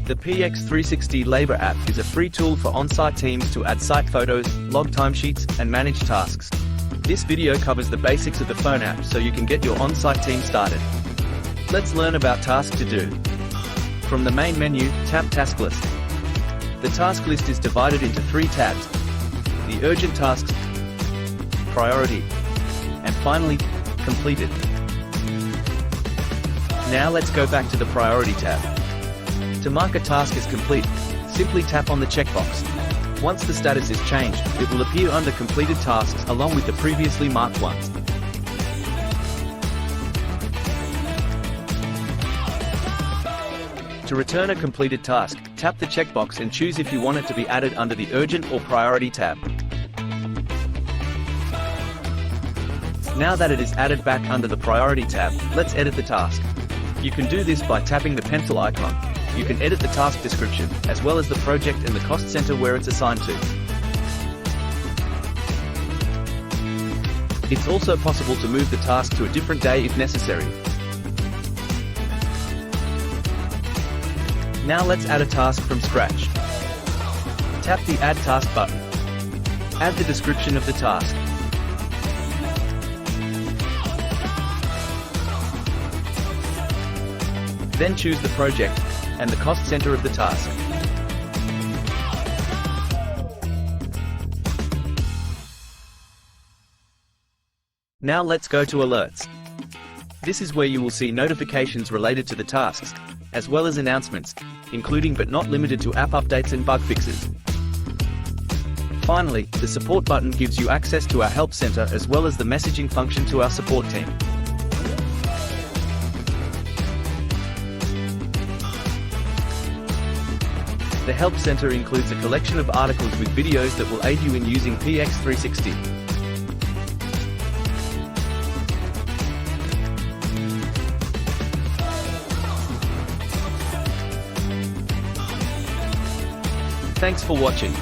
The PX360 Labor app is a free tool for on-site teams to add site photos, log timesheets, and manage tasks. This video covers the basics of the phone app so you can get your on-site team started. Let's learn about tasks to do. From the main menu, tap Task List. The task list is divided into 3 tabs: the urgent tasks, priority, and finally, completed. Now let's go back to the priority tab. To mark a task as complete, simply tap on the checkbox. Once the status is changed, it will appear under completed tasks along with the previously marked ones. To return a completed task, tap the checkbox and choose if you want it to be added under the urgent or priority tab. Now that it is added back under the priority tab, let's edit the task. You can do this by tapping the pencil icon. You can edit the task description, as well as the project and the cost center where it's assigned to. It's also possible to move the task to a different day if necessary. Now let's add a task from scratch. Tap the Add Task button. Add the description of the task. Then choose the project and the cost center of the task. Now let's go to Alerts. This is where you will see notifications related to the tasks, as well as announcements, including but not limited to app updates and bug fixes. Finally, the Support button gives you access to our Help Center as well as the messaging function to our support team. The Help Center includes a collection of articles with videos that will aid you in using PX360. Thanks for watching.